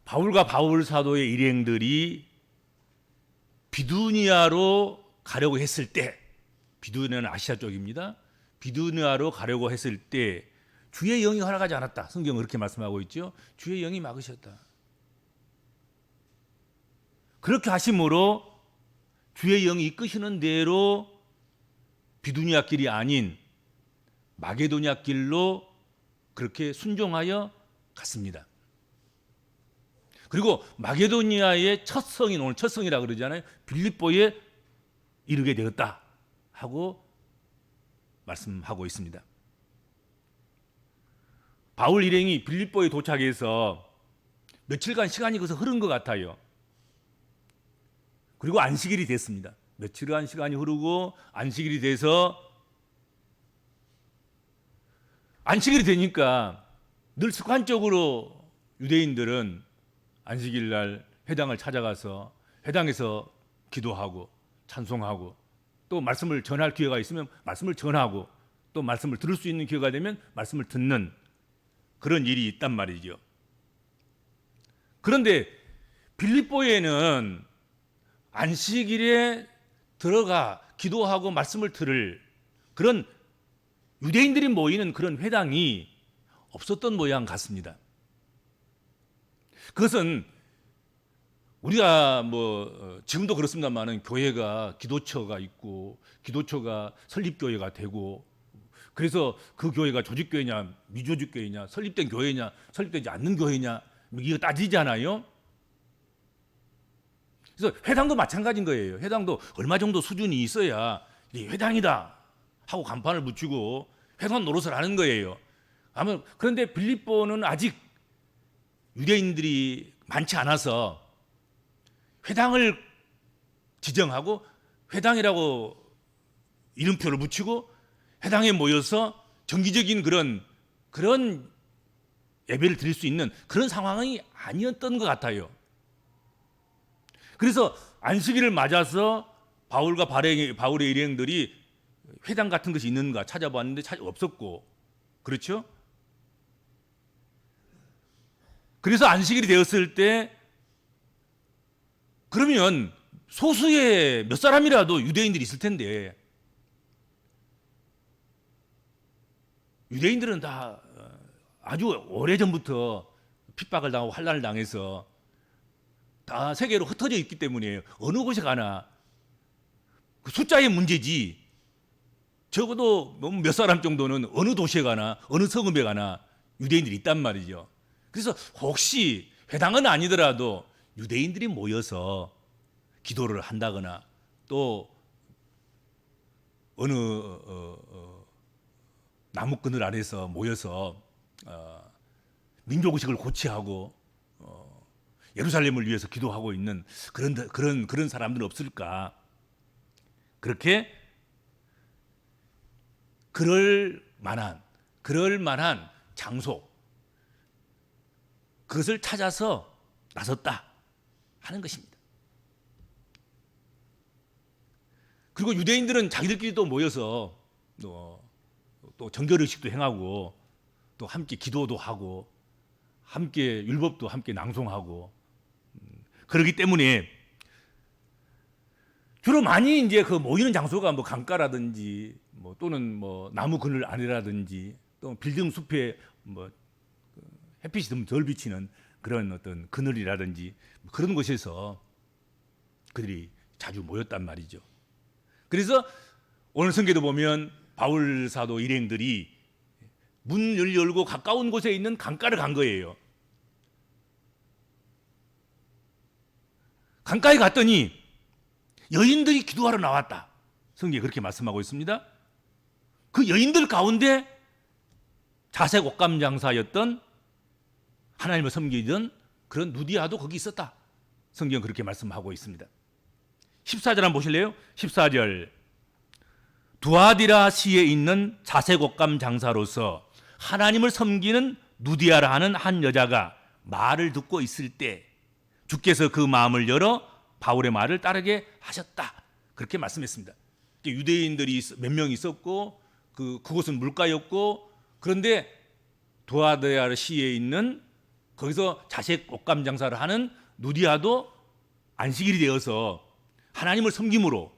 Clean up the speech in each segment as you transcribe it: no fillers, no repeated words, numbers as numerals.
바울과 바울 사도의 일행들이 비두니아로 가려고 했을 때, 비두니아는 아시아 쪽입니다. 비두니아로 가려고 했을 때 주의 영이 허락하지 않았다. 성경은 그렇게 말씀하고 있죠. 주의 영이 막으셨다. 그렇게 하심으로 주의 영이 이끄시는 대로 비두니아 길이 아닌 마게도냐 길로 그렇게 순종하여 갔습니다. 그리고 마게도니아의 첫 성인, 오늘 첫 성이라 그러잖아요. 빌립보에 이르게 되었다 하고 말씀하고 있습니다. 바울 일행이 빌립보에 도착해서 며칠간 시간이 거기서 흐른 것 같아요. 그리고 안식일이 됐습니다. 며칠간 시간이 흐르고 안식일이 돼서 안식일이 되니까 늘 습관적으로 유대인들은 안식일 날 회당을 찾아가서 회당에서 기도하고 찬송하고 또 말씀을 전할 기회가 있으면 말씀을 전하고 또 말씀을 들을 수 있는 기회가 되면 말씀을 듣는 그런 일이 있단 말이죠. 그런데 빌립보에는 안식일에 들어가 기도하고 말씀을 들을 그런 유대인들이 모이는 그런 회당이 없었던 모양 같습니다. 그것은 우리가 지금도 그렇습니다만은 교회가 기도처가 있고 기도처가 설립교회가 되고 그래서 그 교회가 조직교회냐 미조직교회냐 설립된 교회냐 설립되지 않는 교회냐 이거 따지잖아요. 그래서 회당도 마찬가지인 거예요. 회당도 얼마 정도 수준이 있어야 이게 회당이다 하고 간판을 붙이고 회당 노릇을 하는 거예요. 아마 그런데 빌립보는 아직 유대인들이 많지 않아서 회당을 지정하고 회당이라고 이름표를 붙이고 회당에 모여서 정기적인 그런 예배를 드릴 수 있는 그런 상황이 아니었던 것 같아요. 그래서 안식일을 맞아서 바울과 바울의 일행들이 회당 같은 것이 있는가 찾아봤는데 없었고, 그렇죠? 그래서 안식일이 되었을 때 그러면 소수의 몇 사람이라도 유대인들이 있을 텐데 유대인들은 다 아주 오래전부터 핍박을 당하고 환난을 당해서 다 세계로 흩어져 있기 때문이에요. 어느 곳에 가나 그 숫자의 문제지 적어도 몇 사람 정도는 어느 도시에 가나 어느 성읍에 가나 유대인들이 있단 말이죠. 그래서 혹시 회당은 아니더라도 유대인들이 모여서 기도를 한다거나 또 어느 나무 그늘 아래서 모여서 민족의식을 고취하고 예루살렘을 위해서 기도하고 있는 그런 사람들은 없을까? 그렇게 그럴 만한 장소 그것을 찾아서 나섰다 하는 것입니다. 그리고 유대인들은 자기들끼리 또 모여서 또 정결의식도 행하고 또 함께 기도도 하고 함께 율법도 함께 낭송하고 그렇기 때문에 주로 많이 이제 그 모이는 장소가 강가라든지 또는 나무 그늘 아래라든지 또 빌딩 숲에 햇빛이 좀 덜 비치는 그런 어떤 그늘이라든지 그런 곳에서 그들이 자주 모였단 말이죠. 그래서 오늘 성경도 보면 바울 사도 일행들이 문을 열고 가까운 곳에 있는 강가를 간 거예요. 강가에 갔더니 여인들이 기도하러 나왔다. 성경이 그렇게 말씀하고 있습니다. 그 여인들 가운데 자색 옷감 장사였던 하나님을 섬기던 그런 누디아도 거기 있었다. 성경은 그렇게 말씀하고 있습니다. 14절 한번 보실래요? 14절 두아디라 시에 있는 자색 옷감 장사로서 하나님을 섬기는 누디아라 하는 한 여자가 말을 듣고 있을 때 주께서 그 마음을 열어 바울의 말을 따르게 하셨다. 그렇게 말씀했습니다. 유대인들이 몇 명 있었고 그곳은 물가였고 그런데 두아디라 시에 있는 거기서 자색 옷감 장사를 하는 누디아도 안식일이 되어서 하나님을 섬김으로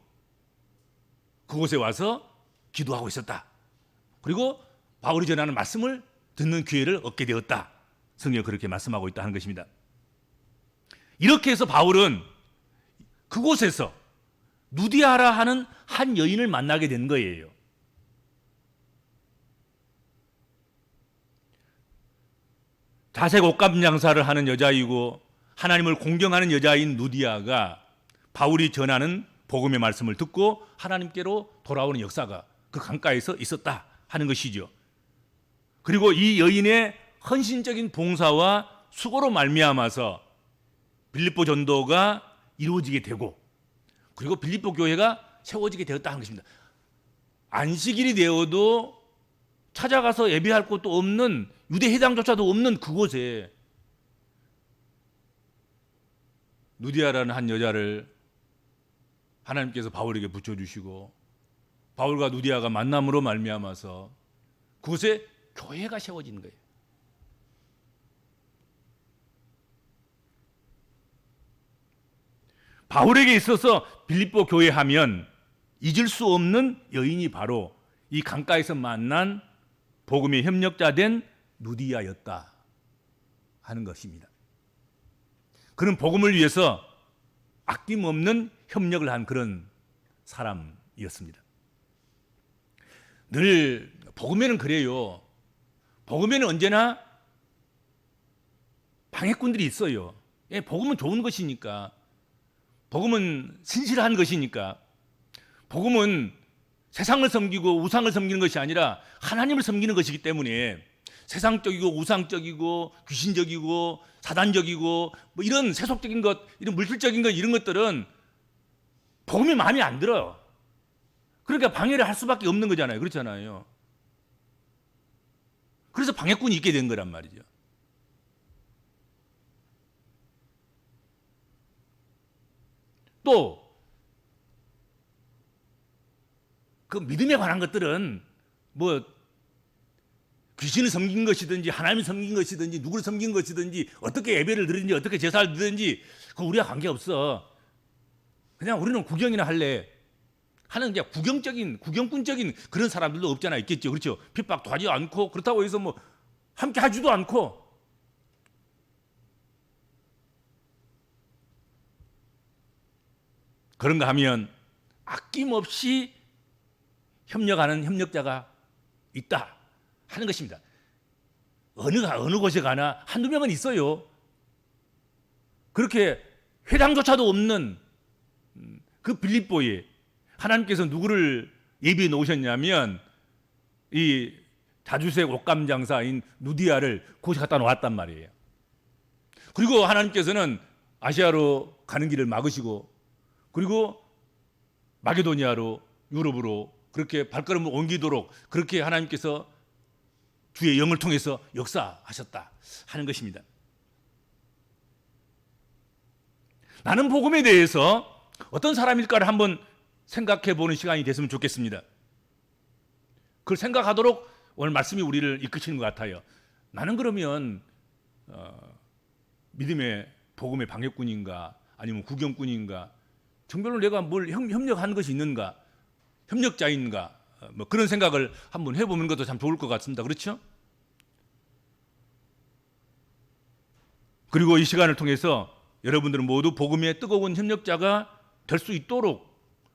그곳에 와서 기도하고 있었다. 그리고 바울이 전하는 말씀을 듣는 기회를 얻게 되었다. 성경이 그렇게 말씀하고 있다 하는 것입니다. 이렇게 해서 바울은 그곳에서 누디아라 하는 한 여인을 만나게 된 거예요. 자색 옷감 장사를 하는 여자이고 하나님을 공경하는 여자인 누디아가 바울이 전하는 복음의 말씀을 듣고 하나님께로 돌아오는 역사가 그 강가에서 있었다 하는 것이죠. 그리고 이 여인의 헌신적인 봉사와 수고로 말미암아서 빌립보 전도가 이루어지게 되고 그리고 빌립보 교회가 세워지게 되었다 하는 것입니다. 안식일이 되어도 찾아가서 예배할 곳도 없는 유대 회당조차도 없는 그곳에 누디아라는 한 여자를 하나님께서 바울에게 붙여주시고 바울과 누디아가 만남으로 말미암아서 그곳에 교회가 세워지는 거예요. 바울에게 있어서 빌립보 교회 하면 잊을 수 없는 여인이 바로 이 강가에서 만난 복음의 협력자 된 누디아였다 하는 것입니다. 그는 복음을 위해서 아낌없는 협력을 한 그런 사람이었습니다. 늘 복음에는 그래요. 복음에는 언제나 방해꾼들이 있어요. 복음은 좋은 것이니까. 복음은 신실한 것이니까. 복음은 세상을 섬기고 우상을 섬기는 것이 아니라 하나님을 섬기는 것이기 때문에 세상적이고 우상적이고 귀신적이고 사단적이고 뭐 이런 세속적인 것, 이런 물질적인 것, 이런 것들은 복음이 마음에 안 들어요. 그러니까 방해를 할 수밖에 없는 거잖아요. 그렇잖아요. 그래서 방해꾼이 있게 된 거란 말이죠. 또 그 믿음에 관한 것들은 뭐 귀신을 섬긴 것이든지 하나님을 섬긴 것이든지 누구를 섬긴 것이든지 어떻게 예배를 드리든지 어떻게 제사를 드리든지 그거 우리와 관계없어. 그냥 우리는 구경이나 할래 하는 그냥 구경꾼적인 그런 사람들도 없잖아. 있겠죠. 그렇죠. 핍박도 하지 않고 그렇다고 해서 뭐 함께 하지도 않고 그런가 하면 아낌없이 협력하는 협력자가 있다 하는 것입니다. 어느 곳에 가나 한두 명은 있어요. 그렇게 회당조차도 없는 그 빌립보에 하나님께서 누구를 예비해 놓으셨냐면 이 다주색 옷감 장사인 누디아를 곳에 갖다 놓았단 말이에요. 그리고 하나님께서는 아시아로 가는 길을 막으시고 그리고 마게도니아로 유럽으로 그렇게 발걸음을 옮기도록 그렇게 하나님께서 주의 영을 통해서 역사하셨다 하는 것입니다. 나는 복음에 대해서 어떤 사람일까를 한번 생각해 보는 시간이 됐으면 좋겠습니다. 그걸 생각하도록 오늘 말씀이 우리를 이끄시는 것 같아요. 나는 그러면 믿음의 복음의 방해꾼인가 아니면 구경꾼인가 정말로 내가 뭘 협력하는 것이 있는가 협력자인가 뭐 그런 생각을 한번 해보는 것도 참 좋을 것 같습니다. 그렇죠? 그리고 이 시간을 통해서 여러분들은 모두 복음의 뜨거운 협력자가 될 수 있도록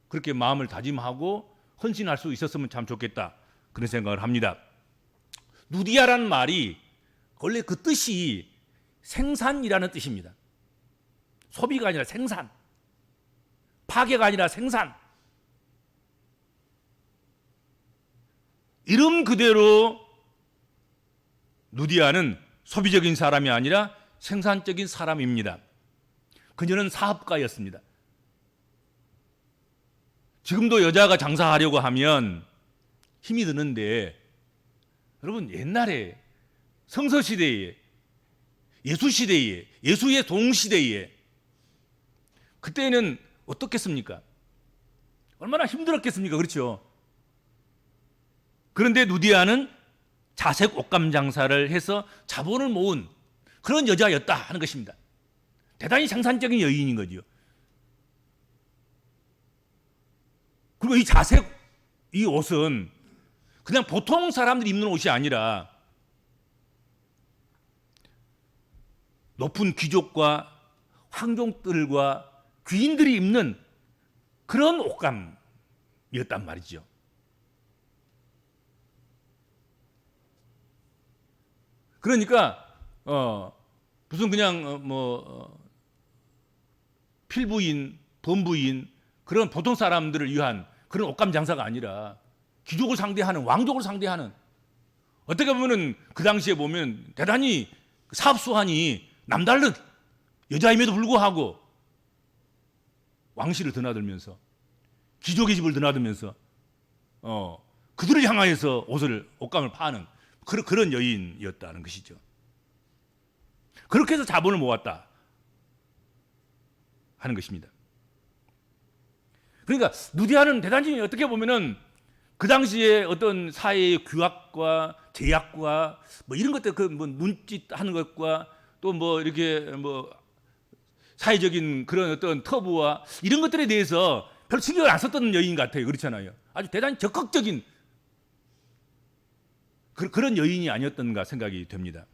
그렇게 마음을 다짐하고 헌신할 수 있었으면 참 좋겠다 그런 생각을 합니다. 누디아라는 말이 원래 그 뜻이 생산이라는 뜻입니다. 소비가 아니라 생산, 파괴가 아니라 생산. 이름 그대로 누디아는 소비적인 사람이 아니라 생산적인 사람입니다. 그녀는 사업가였습니다. 지금도 여자가 장사하려고 하면 힘이 드는데 여러분 옛날에 성서시대에 예수시대에 예수의 동시대에 그때는 어떻겠습니까? 얼마나 힘들었겠습니까? 그렇죠? 그런데 누디아는 자색 옷감 장사를 해서 자본을 모은 그런 여자였다 하는 것입니다. 대단히 생산적인 여인인 거죠. 그리고 이 자색, 이 옷은 그냥 보통 사람들이 입는 옷이 아니라 높은 귀족과 황종들과 귀인들이 입는 그런 옷감이었단 말이죠. 그러니까 무슨 그냥 필부인, 범부인 그런 보통 사람들을 위한 그런 옷감 장사가 아니라 귀족을 상대하는, 왕족을 상대하는, 어떻게 보면은 그 당시에 보면 대단히 사업수완이 남다른 여자임에도 불구하고 왕실을 드나들면서 귀족의 집을 드나들면서 그들을 향하여서 옷감을 파는 그런 여인이었다는 것이죠. 그렇게 해서 자본을 모았다 하는 것입니다. 그러니까 누디아는 대단히 어떻게 보면은 그 당시에 어떤 사회의 규약과 제약과 뭐 이런 것들, 그 뭐 눈짓 하는 것과 또 뭐 이렇게 뭐 사회적인 그런 어떤 터부와 이런 것들에 대해서 별 신경을 안 썼던 여인 같아요. 그렇잖아요. 아주 대단히 적극적인 그런 여인이 아니었던가 생각이 됩니다.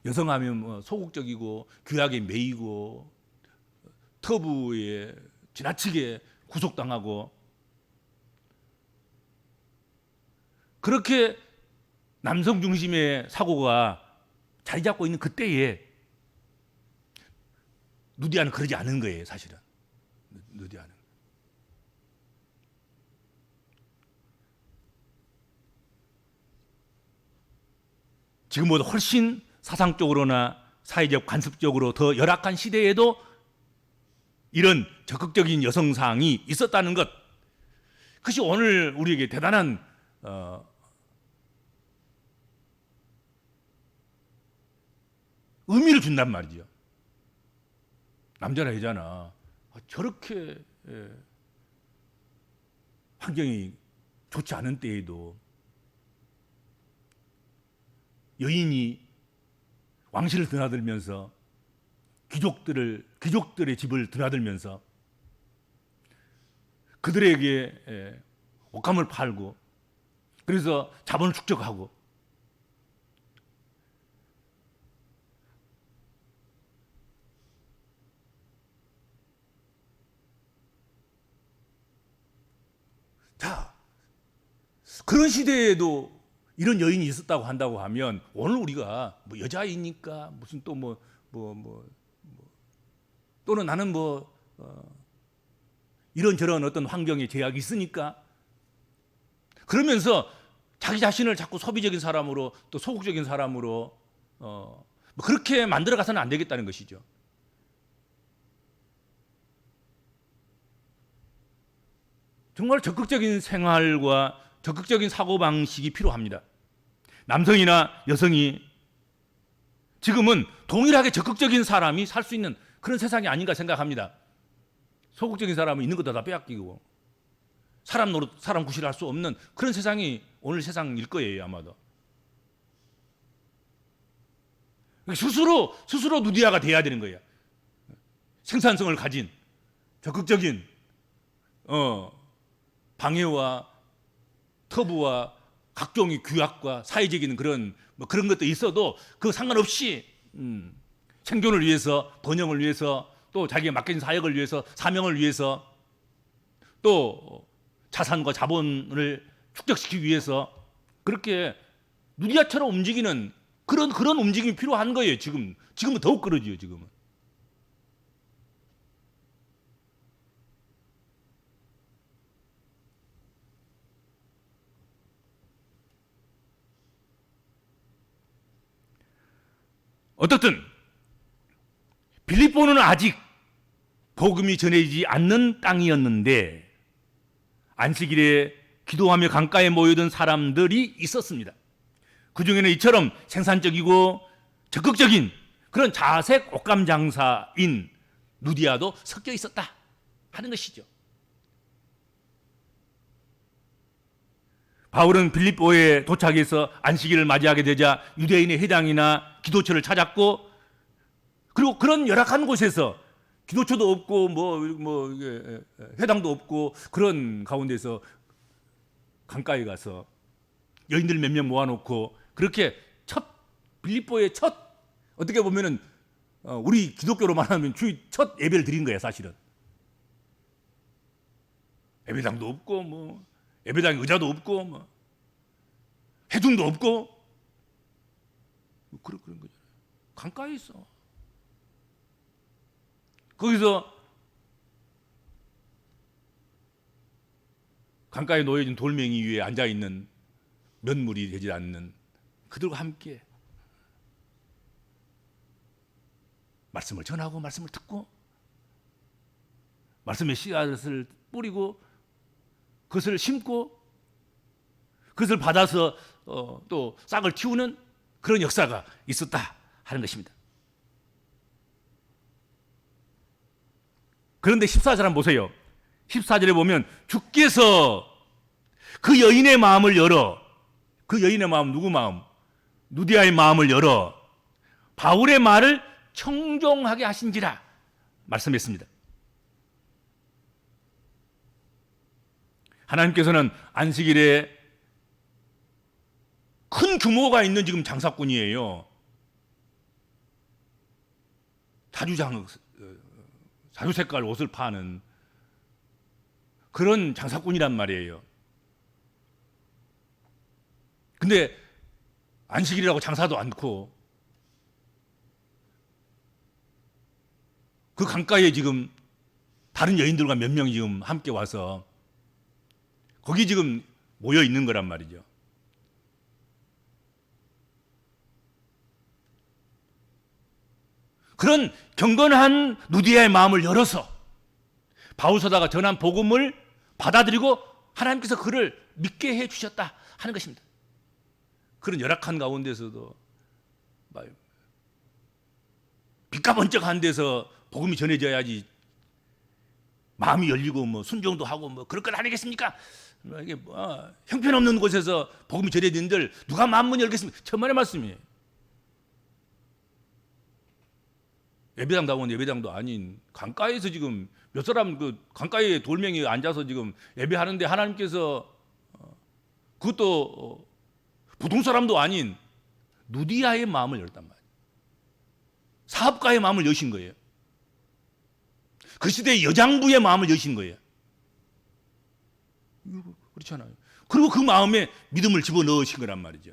여성하면 뭐 소극적이고 규약에 매이고 터부에 지나치게 구속당하고 그렇게 남성 중심의 사고가 자리 잡고 있는 그때에 누디아는 그러지 않은 거예요, 사실은. 누디아는. 지금보다 훨씬 사상적으로나 사회적 관습적으로 더 열악한 시대에도 이런 적극적인 여성상이 있었다는 것, 그것이 오늘 우리에게 대단한 의미를 준단 말이죠. 남자나 여자나 저렇게 환경이 좋지 않은 때에도 여인이 왕실을 드나들면서 귀족들의 집을 드나들면서 그들에게 옷감을 팔고 그래서 자본을 축적하고 자, 그런 시대에도 이런 여인이 있었다고 한다고 하면 오늘 우리가 뭐 여자이니까 무슨 또 또는 나는 이런저런 어떤 환경에 제약이 있으니까 그러면서 자기 자신을 자꾸 소비적인 사람으로 또 소극적인 사람으로 그렇게 만들어 가서는 안 되겠다는 것이죠. 정말 적극적인 생활과 적극적인 사고방식이 필요합니다. 남성이나 여성이 지금은 동일하게 적극적인 사람이 살 수 있는 그런 세상이 아닌가 생각합니다. 소극적인 사람은 있는 것도 다 빼앗기고 사람 노릇, 사람 구실할 수 없는 그런 세상이 오늘 세상일 거예요, 아마도. 스스로 누디아가 돼야 되는 거예요. 생산성을 가진 적극적인 방해와 터부와 각종의 규약과 사회적인 그런 것도 있어도 그 상관없이 생존을 위해서, 번영을 위해서, 또 자기가 맡긴 사역을 위해서, 사명을 위해서, 또 자산과 자본을 축적시키기 위해서 그렇게 누디아처럼 움직이는 그런 움직임이 필요한 거예요. 지금은 더욱 그러지요. 지금은. 어떻든 빌립보는 아직 복음이 전해지지 않는 땅이었는데 안식일에 기도하며 강가에 모여든 사람들이 있었습니다. 그 중에는 이처럼 생산적이고 적극적인 그런 자색 옷감 장사인 누디아도 섞여 있었다 하는 것이죠. 바울은 빌립보에 도착해서 안식일을 맞이하게 되자 유대인의 회당이나 기도처를 찾았고, 그리고 그런 열악한 곳에서 기도처도 없고 회당도 없고 그런 가운데서 강가에 가서 여인들 몇 명 모아놓고 그렇게 빌립보의 첫, 어떻게 보면은 우리 기독교로 말하면 주의 첫 예배를 드린 거예요, 사실은. 예배당도 없고 예배당 의자도 없고 회중도 없고 그런 거잖아요. 강가에 있어. 거기서 강가에 놓여진 돌멩이 위에 앉아 있는 면물이 되지 않는 그들과 함께 말씀을 전하고 말씀을 듣고 말씀의 씨앗을 뿌리고 그것을 심고 그것을 받아서 또 싹을 틔우는 그런 역사가 있었다 하는 것입니다. 그런데 14절 한번 보세요. 14절에 보면 주께서 그 여인의 마음을 열어, 그 여인의 마음, 누구 마음? 누디아의 마음을 열어 바울의 말을 청종하게 하신지라 말씀했습니다. 하나님께서는 안식일에 큰 규모가 있는 지금 장사꾼이에요. 자주 색깔 옷을 파는 그런 장사꾼이란 말이에요. 근데 안식일이라고 장사도 않고 그 강가에 지금 다른 여인들과 몇 명이 지금 함께 와서 거기 지금 모여 있는 거란 말이죠. 그런 경건한 누디아의 마음을 열어서 바울 사도가 전한 복음을 받아들이고 하나님께서 그를 믿게 해 주셨다 하는 것입니다. 그런 열악한 가운데서도 빛과 번쩍한 데서 복음이 전해져야지 마음이 열리고 순종도 하고 그럴 것 아니겠습니까? 이게 형편없는 곳에서 복음이 전해진들 누가 마음문 열겠습니까? 천만의 말씀이에요. 예배당다운 예배당도 아닌 강가에서 지금 몇 사람 그 강가에 돌멩이에 앉아서 지금 예배하는데 하나님께서 그것도 보통 사람도 아닌 누디아의 마음을 열었단 말이에요. 사업가의 마음을 여신 거예요. 그 시대의 여장부의 마음을 여신 거예요. 그렇잖아요. 그리고 그 마음에 믿음을 집어넣으신 거란 말이죠.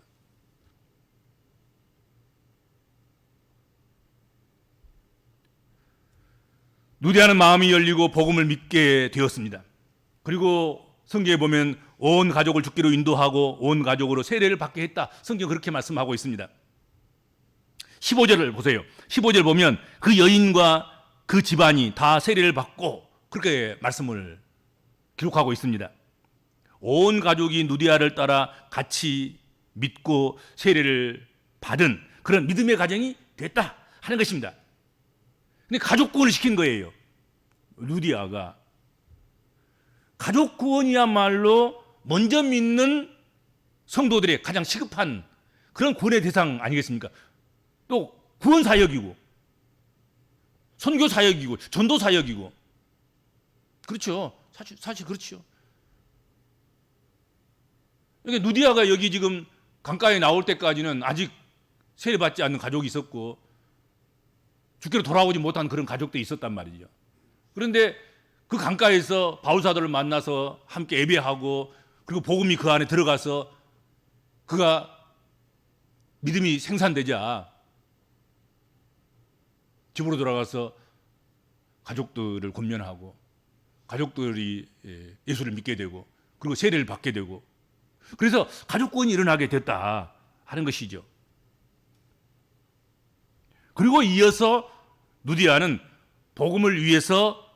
누디아는 마음이 열리고 복음을 믿게 되었습니다. 그리고 성경에 보면 온 가족을 죽기로 인도하고 온 가족으로 세례를 받게 했다. 성경 그렇게 말씀하고 있습니다. 15절을 보세요. 15절 보면 그 여인과 그 집안이 다 세례를 받고 그렇게 말씀을 기록하고 있습니다. 온 가족이 누디아를 따라 같이 믿고 세례를 받은 그런 믿음의 가정이 됐다 하는 것입니다. 근데 가족 구원을 시킨 거예요. 누디아가 가족 구원이야말로 먼저 믿는 성도들의 가장 시급한 그런 구원의 대상 아니겠습니까? 또 구원 사역이고 선교 사역이고 전도 사역이고 그렇죠. 사실 그렇죠. 그러니까 누디아가 여기 지금 강가에 나올 때까지는 아직 세례받지 않는 가족이 있었고 주께로 돌아오지 못한 그런 가족도 있었단 말이죠. 그런데 그 강가에서 바울 사도를 만나서 함께 예배하고 그리고 복음이 그 안에 들어가서 그가 믿음이 생산되자 집으로 돌아가서 가족들을 권면하고 가족들이 예수를 믿게 되고 그리고 세례를 받게 되고 그래서 가족 구원이 일어나게 됐다 하는 것이죠. 그리고 이어서 누디아는 복음을 위해서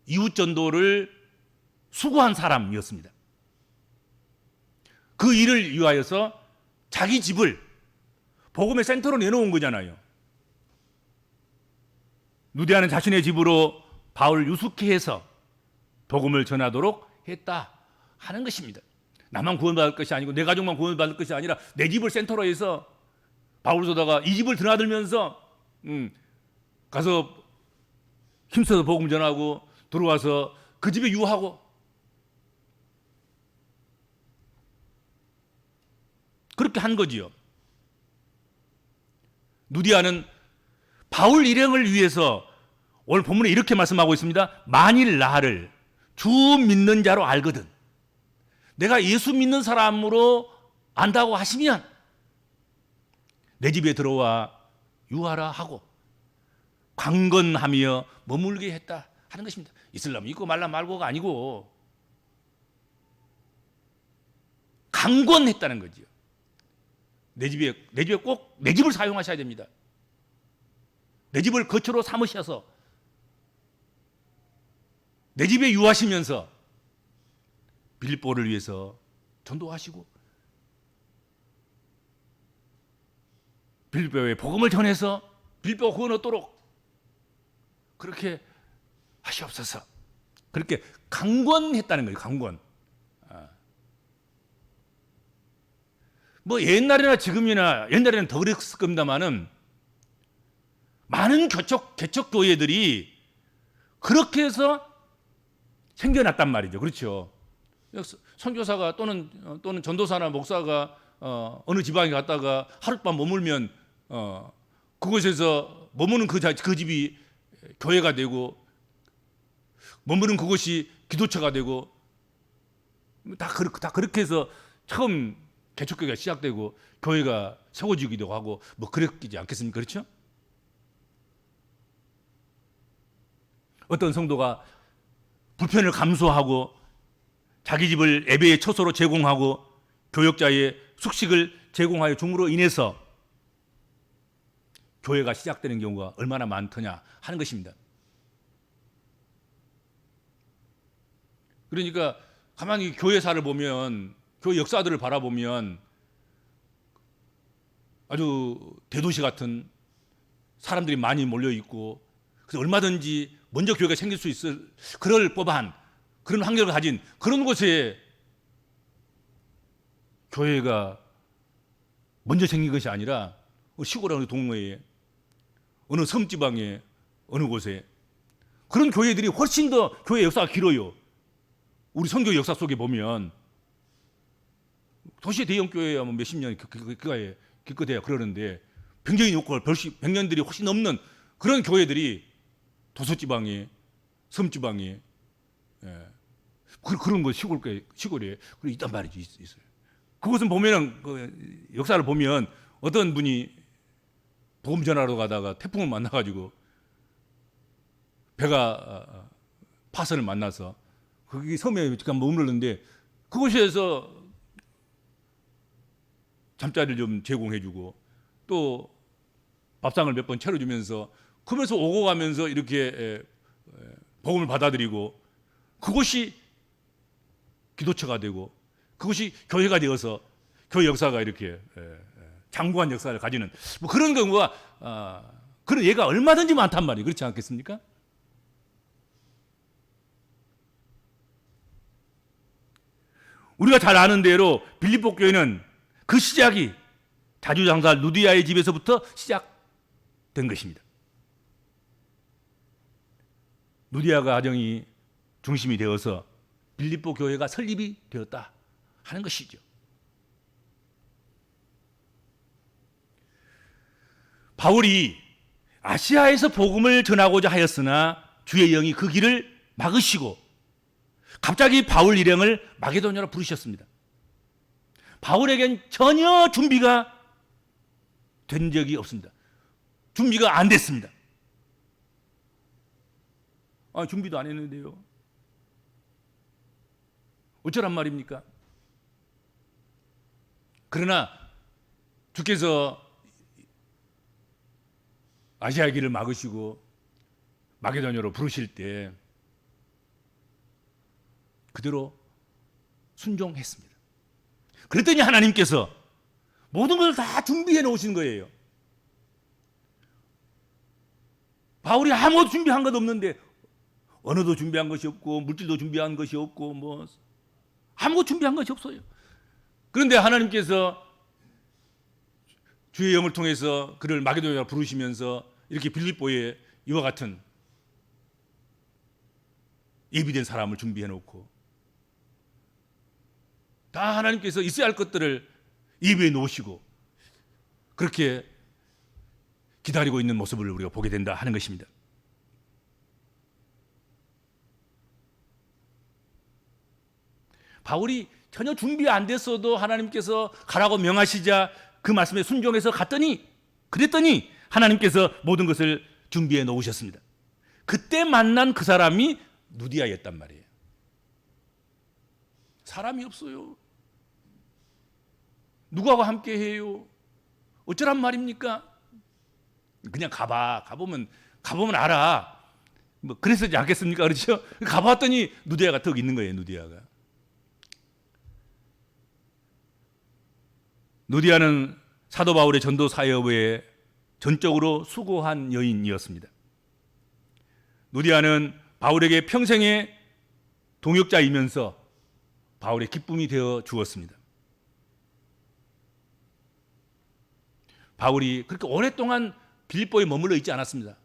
이웃 전도를 수고한 사람이었습니다. 그 일을 위하여서 자기 집을 복음의 센터로 내놓은 거잖아요. 누디아는 자신의 집으로 바울을 유숙해 해서 복음을 전하도록 했다 하는 것입니다. 나만 구원받을 것이 아니고 내 가족만 구원받을 것이 아니라 내 집을 센터로 해서 바울서다가 이 집을 드나들면서 가서 힘써서 복음 전하고 들어와서 그 집에 유하고 그렇게 한 거지요. 누디아는 바울 일행을 위해서 오늘 본문에 이렇게 말씀하고 있습니다. 만일 나를 주 믿는 자로 알거든 내가 예수 믿는 사람으로 안다고 하시면 내 집에 들어와 유하라 하고 강건하며 머물게 했다 하는 것입니다. 이슬람 믿고 말라 말고가 아니고 강권했다는 거죠. 내 집에 꼭 내 집을 사용하셔야 됩니다. 내 집을 거처로 삼으셔서 내 집에 유하시면서 빌립보를 위해서 전도하시고 빌립보에 복음을 전해서 빌립보가 구원 얻도록 그렇게 하시옵소서. 그렇게 강권했다는 거예요. 강권. 뭐 옛날이나 지금이나 옛날에는 더 그랬을 겁니다만은 많은 개척 교회들이 그렇게 해서 생겨났단 말이죠. 그렇죠. 선교사가 또는 전도사나 목사가 어느 지방에 갔다가 하룻밤 머물면 그곳에서 머무는 그 집이 교회가 되고 머무는 그곳이 기도처가 되고 다 그렇게 해서 처음 개척교회가 시작되고 교회가 세워지기도 하고 뭐 그랬지 않겠습니까? 그렇죠? 어떤 성도가 불편을 감수하고 자기 집을 예배의 처소로 제공하고 교역자의 숙식을 제공하여 줌으로 인해서 교회가 시작되는 경우가 얼마나 많더냐 하는 것입니다. 그러니까 가만히 교회사를 보면 교회 역사들을 바라보면 아주 대도시 같은 사람들이 많이 몰려 있고 그래서 얼마든지 먼저 교회가 생길 수 있을 그럴 법한 그런 환경을 가진 그런 곳에 교회가 먼저 생긴 것이 아니라 시골 어느 동네에 어느 섬지방에 어느 곳에 그런 교회들이 훨씬 더 교회 역사가 길어요. 우리 선교 역사 속에 보면 도시 대형 교회야 뭐 몇십 년 기껏해야 그러는데 굉장히 높고 100년들이 훨씬 넘는 그런 교회들이 도서지방에 섬지방에 그런 거 시골에 있단 말이지 있어요. 그것은 보면은 그 역사를 보면 어떤 분이 복음 전하러 가다가 태풍을 만나가지고 배가 파선을 만나서 거기 섬에 잠깐 머무르는데 그곳에서 잠자리를 좀 제공해주고 또 밥상을 몇 번 차려주면서 그러면서 오고 가면서 이렇게 복음을 받아들이고 그곳이 기도처가 되고 그것이 교회가 되어서 교회 역사가 이렇게 장구한 역사를 가지는 뭐 그런 경우가 그런 예가 얼마든지 많단 말이에요. 그렇지 않겠습니까? 우리가 잘 아는 대로 빌립보 교회는 그 시작이 자주장사 누디아의 집에서부터 시작된 것입니다. 누디아 가정이 중심이 되어서 빌립보 교회가 설립이 되었다 하는 것이죠. 바울이 아시아에서 복음을 전하고자 하였으나 주의 영이 그 길을 막으시고 갑자기 바울 일행을 마게도냐로 부르셨습니다. 바울에겐 전혀 준비가 된 적이 없습니다. 준비가 안 됐습니다. 준비도 안 했는데요. 어쩌란 말입니까? 그러나 주께서 아시아 길을 막으시고 마게도냐로 부르실 때 그대로 순종했습니다. 그랬더니 하나님께서 모든 것을 다 준비해 놓으신 거예요. 바울이 아무것도 준비한 것 없는데 언어도 준비한 것이 없고 물질도 준비한 것이 없고 뭐 아무것도 준비한 것이 없어요. 그런데 하나님께서 주의 영을 통해서 그를 마게도냐로 부르시면서 이렇게 빌립보에 이와 같은 예비된 사람을 준비해 놓고 다 하나님께서 있어야 할 것들을 예비해 놓으시고 그렇게 기다리고 있는 모습을 우리가 보게 된다 하는 것입니다. 바울이 전혀 준비 안 됐어도 하나님께서 가라고 명하시자 그 말씀에 순종해서 그랬더니 하나님께서 모든 것을 준비해 놓으셨습니다. 그때 만난 그 사람이 누디아였단 말이에요. 사람이 없어요. 누구하고 함께 해요? 어쩌란 말입니까? 그냥 가보면 알아. 뭐 그랬지 않겠습니까? 그렇죠? 가봤더니 누디아가 딱 있는 거예요. 누디아는 사도 바울의 전도 사역에 전적으로 수고한 여인이었습니다. 누디아는 바울에게 평생의 동역자이면서 바울의 기쁨이 되어 주었습니다. 바울이 그렇게 오랫동안 빌립보에 머물러 있지 않았습니다.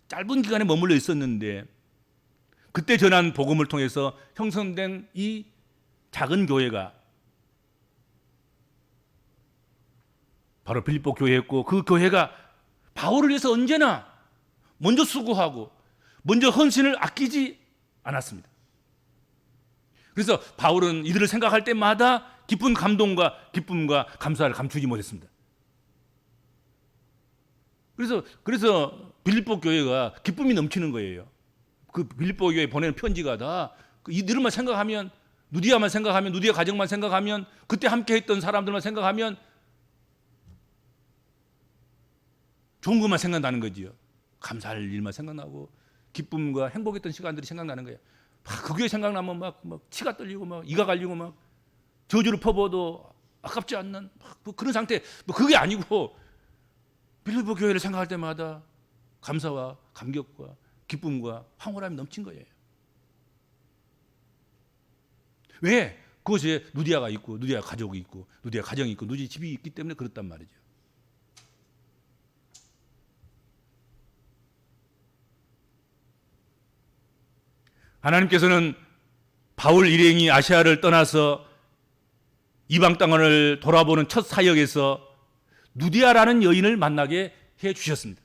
짧은 기간에 머물러 있었는데 그때 전한 복음을 통해서 형성된 이 작은 교회가 바로 빌립보 교회였고 그 교회가 바울을 위해서 언제나 먼저 수고하고 먼저 헌신을 아끼지 않았습니다. 그래서 바울은 이들을 생각할 때마다 깊은 감동과 기쁨과 감사를 감추지 못했습니다. 그래서 빌립보 교회가 기쁨이 넘치는 거예요. 그 빌립보 교회에 보내는 편지가 다 이들만 생각하면 누디아만 생각하면 누디아 가정만 생각하면 그때 함께 했던 사람들만 생각하면 좋은 것만 생각나는 거지요. 감사할 일만 생각나고 기쁨과 행복했던 시간들이 생각나는 거예요. 막 그 교회 생각나면 막 치가 떨리고 막 이가 갈리고 막 저주를 퍼부어도 아깝지 않는 뭐 그런 상태. 뭐 그게 아니고 빌립보 교회를 생각할 때마다 감사와 감격과 기쁨과 황홀함이 넘친 거예요. 왜? 그것에 누디아가 있고 누디아 가족이 있고 누디아 가정이 있고 누디아 집이 있기 때문에 그렇단 말이죠. 하나님께서는 바울 일행이 아시아를 떠나서 이방 땅을 돌아보는 첫 사역에서 누디아라는 여인을 만나게 해 주셨습니다.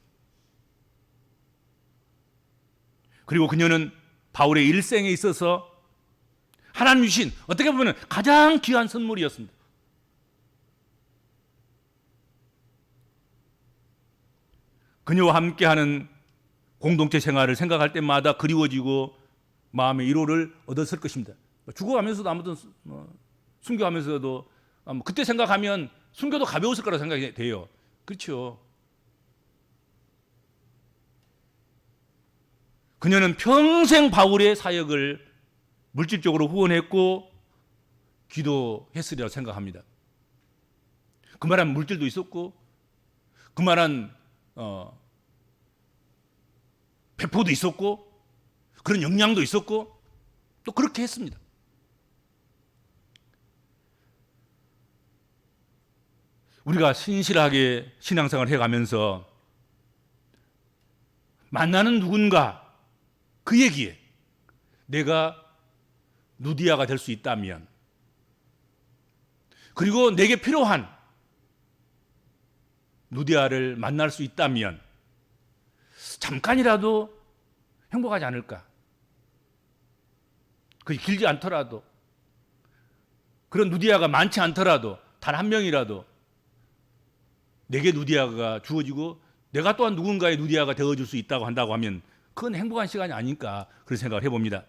그리고 그녀는 바울의 일생에 있어서 하나님 주신 어떻게 보면 가장 귀한 선물이었습니다. 그녀와 함께하는 공동체 생활을 생각할 때마다 그리워지고 마음의 위로를 얻었을 것입니다. 죽어가면서도 아무튼 순교하면서도 그때 생각하면 순교도 가벼웠을 거라고 생각이 돼요. 그렇죠. 그녀는 평생 바울의 사역을 물질적으로 후원했고 기도했으리라고 생각합니다. 그만한 물질도 있었고 그만한 배포도 있었고 그런 역량도 있었고 또 그렇게 했습니다. 우리가 신실하게 신앙생활을 해가면서 만나는 누군가 그 얘기에 내가 누디아가 될 수 있다면 그리고 내게 필요한 누디아를 만날 수 있다면 잠깐이라도 행복하지 않을까? 그게 길지 않더라도 그런 누디아가 많지 않더라도 단 한 명이라도 내게 누디아가 주어지고 내가 또한 누군가의 누디아가 되어줄 수 있다고 한다고 하면 그건 행복한 시간이 아닐까 그런 생각을 해봅니다.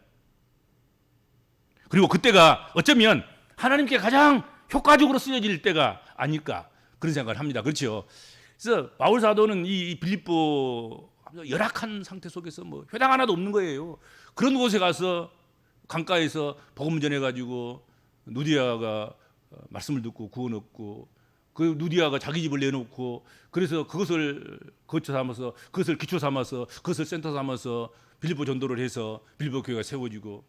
그리고 그때가 어쩌면 하나님께 가장 효과적으로 쓰여질 때가 아닐까 그런 생각을 합니다. 그렇죠? 그래서 바울 사도는 이 빌립보 열악한 상태 속에서 뭐 회당 하나도 없는 거예요. 그런 곳에 가서 강가에서 복음 전해가지고 누디아가 말씀을 듣고 구원 얻고 그 누디아가 자기 집을 내놓고 그래서 그것을 거처 삼아서 그것을 기초 삼아서 그것을 센터 삼아서 빌립보 전도를 해서 빌립보 교회가 세워지고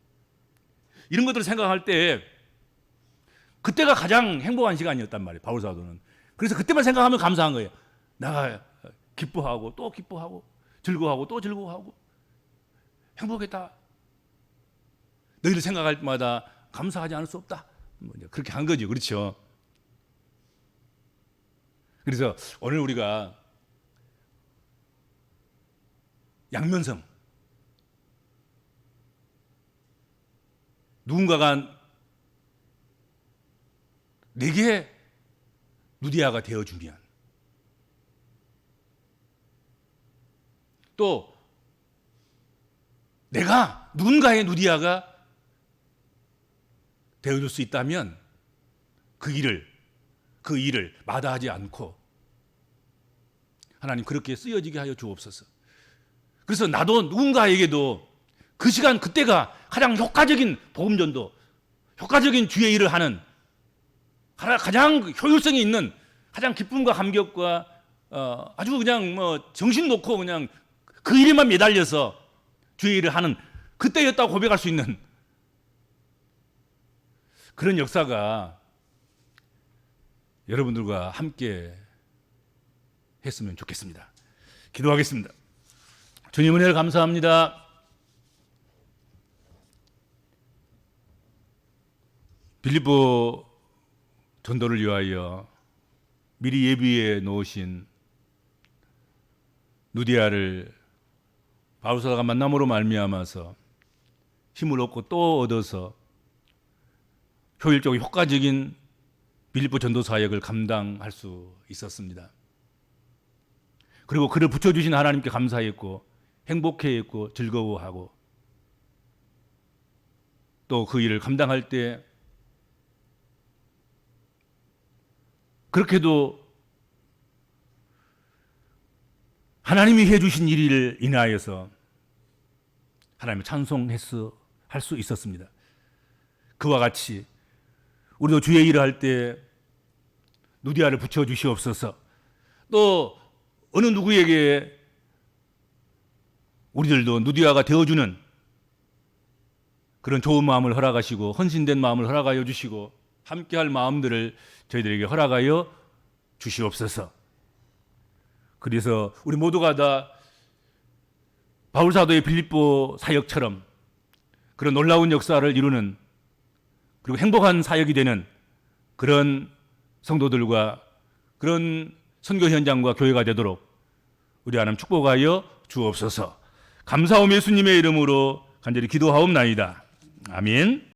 이런 것들을 생각할 때 그때가 가장 행복한 시간이었단 말이에요. 바울 사도는. 그래서 그때만 생각하면 감사한 거예요. 내가 기뻐하고 또 기뻐하고 즐거워하고 또 즐거워하고 행복했다. 너희를 생각할 때마다 감사하지 않을 수 없다. 그렇게 한 거죠. 그렇죠. 그래서 오늘 우리가 양면성, 누군가가 내게 누디아가 되어주면, 또 내가 누군가의 누디아가 되어줄 수 있다면 그 일을 마다하지 않고 하나님 그렇게 쓰여지게 하여 주옵소서. 그래서 나도 누군가에게도 그 시간 그때가 가장 효과적인 복음전도, 효과적인 주의 일을 하는 가장 효율성이 있는, 가장 기쁨과 감격과 아주 그냥 정신 놓고 그냥 그 일에만 매달려서 주의 일을 하는 그때였다고 고백할 수 있는 그런 역사가 여러분들과 함께 했으면 좋겠습니다. 기도하겠습니다. 주님 은혜를 감사합니다. 빌립보 전도를 위하여 미리 예비해 놓으신 누디아를 바울사도가 만남으로 말미암아서 힘을 얻고 또 얻어서 효율적이고 효과적인 빌립보 전도 사역을 감당할 수 있었습니다. 그리고 그를 붙여주신 하나님께 감사했고 행복해했고 즐거워하고, 또 그 일을 감당할 때 그렇게도 하나님이 해주신 일을 인하여서 하나님을 찬송할 수 있었습니다. 그와 같이 우리도 주의 일을 할 때 누디아를 붙여주시옵소서. 또 어느 누구에게 우리들도 누디아가 되어주는 그런 좋은 마음을 허락하시고 헌신된 마음을 허락하여 주시고 함께할 마음들을 저희들에게 허락하여 주시옵소서. 그래서 우리 모두가 다 바울사도의 빌립보 사역처럼 그런 놀라운 역사를 이루는, 그리고 행복한 사역이 되는 그런 성도들과 그런 선교 현장과 교회가 되도록 우리 하나님 축복하여 주옵소서. 감사하며 예수님의 이름으로 간절히 기도하옵나이다. 아멘.